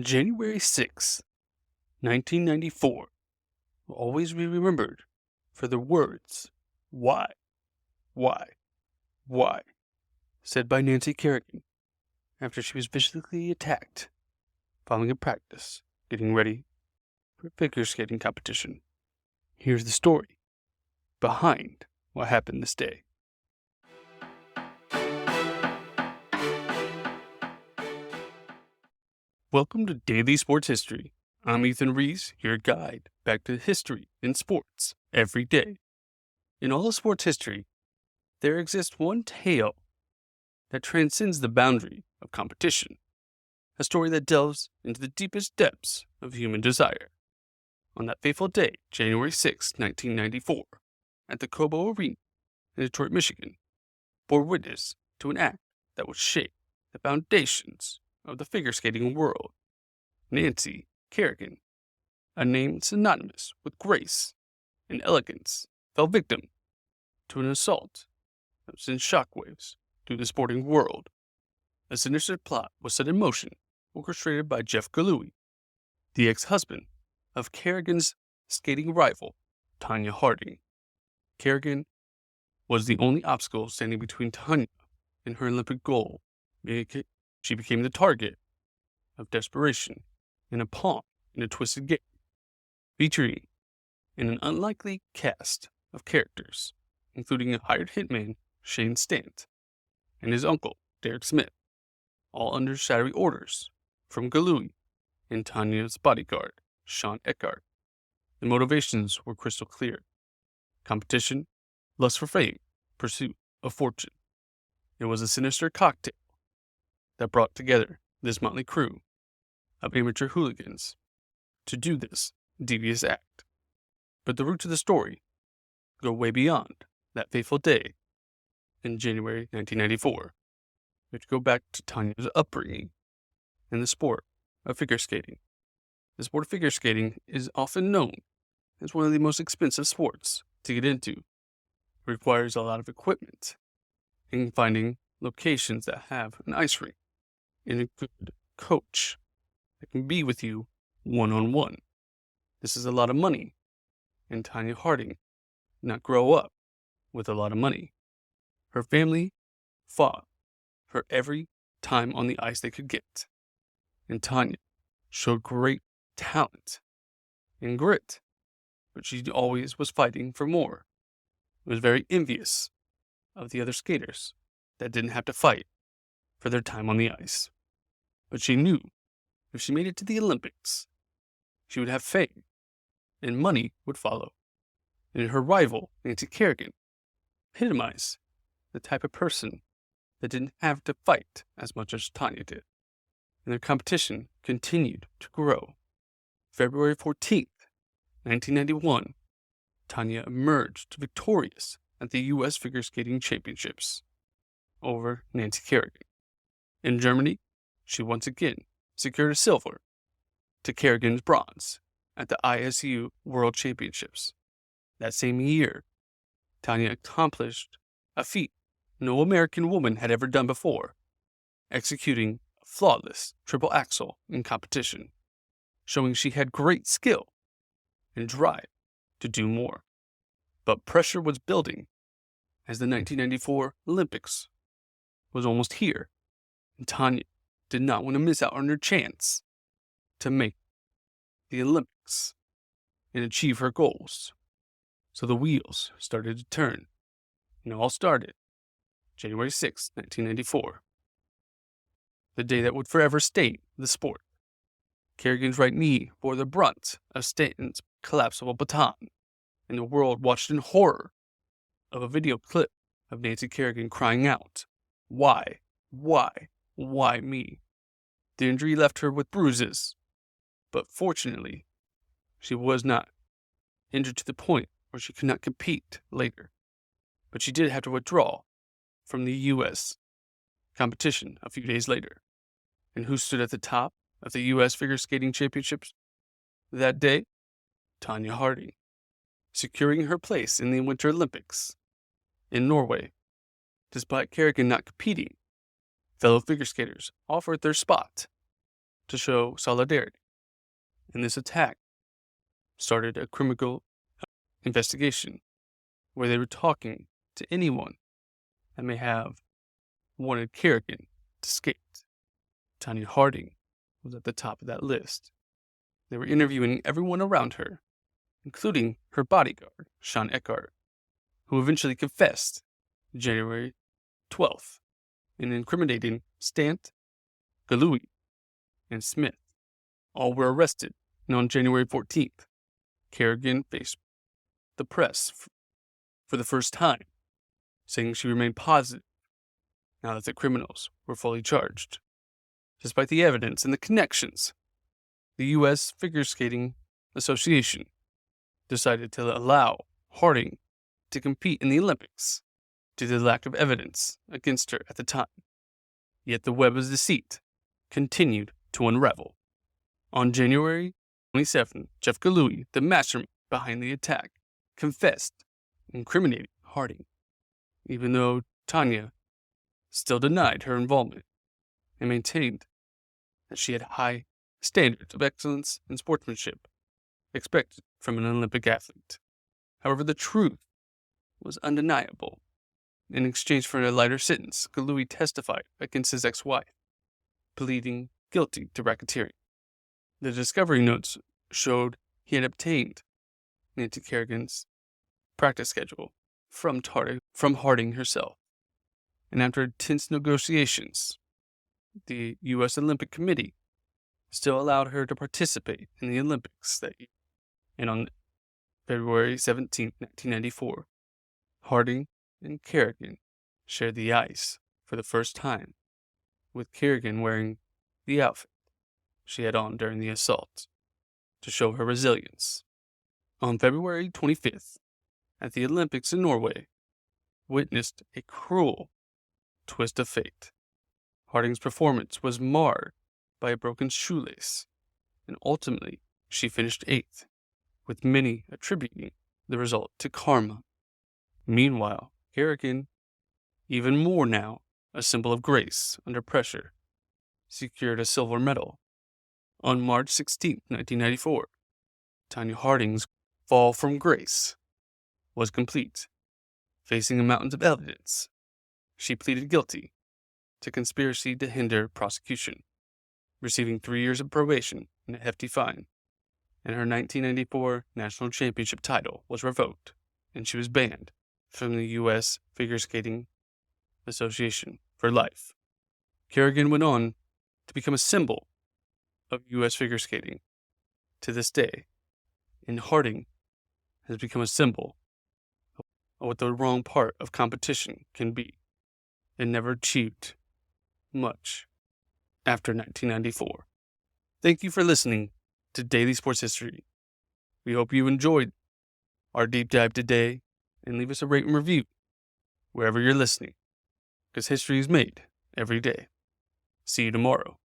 January 6th, 1994 will always be remembered for the words, why, why, why, said by Nancy Kerrigan after she was viciously attacked following a practice getting ready for a figure skating competition. Here's the story behind what happened this day. Welcome to Daily Sports History. I'm Ethan Rees, your guide back to history in sports every day. In all of sports history, there exists one tale that transcends the boundary of competition, a story that delves into the deepest depths of human desire. On that fateful day, January 6, 1994, at the Cobo Arena in Detroit, Michigan, bore witness to an act that would shake the foundations of the figure skating world. Nancy Kerrigan, a name synonymous with grace and elegance, fell victim to an assault that sent shockwaves through the sporting world. A sinister plot was set in motion, orchestrated by Jeff Galooey, the ex-husband of Kerrigan's skating rival, Tanya Harding. Kerrigan was the only obstacle standing between Tanya and her Olympic goal. She became the target of desperation and a pawn in a twisted game, featuring an unlikely cast of characters, including a hired hitman, Shane Stant, and his uncle, Derek Smith, all under shadowy orders from Galooey and Tanya's bodyguard, Sean Eckhart. The motivations were crystal clear: competition, lust for fame, pursuit of fortune. It was a sinister cocktail that brought together this motley crew of amateur hooligans to do this devious act. But the roots of the story go way beyond that fateful day in January 1994. We have to go back to Tanya's upbringing in the sport of figure skating. The sport of figure skating is often known as one of the most expensive sports to get into. It requires a lot of equipment and finding locations that have an ice rink and a good coach that can be with you one-on-one. This is a lot of money, and Tanya Harding did not grow up with a lot of money. Her family fought for every time on the ice they could get, and Tanya showed great talent and grit, but she always was fighting for more. Was very envious of the other skaters that didn't have to fight for their time on the ice. But she knew if she made it to the Olympics, she would have fame, and money would follow. And her rival, Nancy Kerrigan, epitomized the type of person that didn't have to fight as much as Tanya did. And their competition continued to grow. February 14th, 1991, Tanya emerged victorious at the U.S. Figure Skating Championships over Nancy Kerrigan. In Germany, she once again secured a silver to Kerrigan's bronze at the ISU World Championships. That same year, Tanya accomplished a feat no American woman had ever done before, executing a flawless triple axel in competition, showing she had great skill and drive to do more. But pressure was building as the 1994 Olympics was almost here, and Tanya did not want to miss out on her chance to make the Olympics and achieve her goals. So the wheels started to turn, and it all started January 6, 1994, the day that would forever stain the sport. Kerrigan's right knee bore the brunt of Stanton's collapsible baton, and the world watched in horror of a video clip of Nancy Kerrigan crying out, "Why? Why me?" The injury left her with bruises, but fortunately, she was not injured to the point where she could not compete later. But she did have to withdraw from the U.S. competition a few days later. And who stood at the top of the U.S. Figure Skating Championships that day? Tanya Harding, securing her place in the Winter Olympics in Norway. Despite Kerrigan not competing, fellow figure skaters offered their spot to show solidarity. And this attack started a criminal investigation where they were talking to anyone that may have wanted Kerrigan to skate. Tonya Harding was at the top of that list. They were interviewing everyone around her, including her bodyguard, Sean Eckhart, who eventually confessed January 12th in incriminating Stant, Galui, and Smith. All were arrested, and on January 14th, Kerrigan faced the press for the first time, saying she remained positive now that the criminals were fully charged. Despite the evidence and the connections, the U.S. Figure Skating Association decided to allow Harding to compete in the Olympics due to the lack of evidence against her at the time. Yet the web of deceit continued to unravel. On January 27th, Jeff Galui, the mastermind behind the attack, confessed, incriminating Harding, even though Tonya still denied her involvement and maintained that she had high standards of excellence and sportsmanship expected from an Olympic athlete. However, the truth was undeniable. In exchange for a lighter sentence, Galui testified against his ex-wife, pleading guilty to racketeering. The discovery notes showed he had obtained Nancy Kerrigan's practice schedule from Harding herself. And after intense negotiations, the U.S. Olympic Committee still allowed her to participate in the Olympics that year. And on February 17, 1994, Harding and Kerrigan shared the ice for the first time, with Kerrigan wearing the outfit she had on during the assault to show her resilience. On February 25th, at the Olympics in Norway, witnessed a cruel twist of fate. Harding's performance was marred by a broken shoelace, and ultimately she finished 8th, with many attributing the result to karma. Meanwhile, Kerrigan, even more now a symbol of grace under pressure, secured a silver medal. On March 16, 1994, Tonya Harding's fall from grace was complete. Facing a mountain of evidence, she pleaded guilty to conspiracy to hinder prosecution, receiving 3 years of probation and a hefty fine, and her 1994 national championship title was revoked, and she was banned from the U.S. Figure Skating Association for life. Kerrigan went on to become a symbol of U.S. figure skating to this day, and Harding has become a symbol of what the wrong part of competition can be, and never achieved much after 1994. Thank you for listening to Daily Sports History. We hope you enjoyed our deep dive today, and leave us a rate and review wherever you're listening, because history is made every day. See you tomorrow.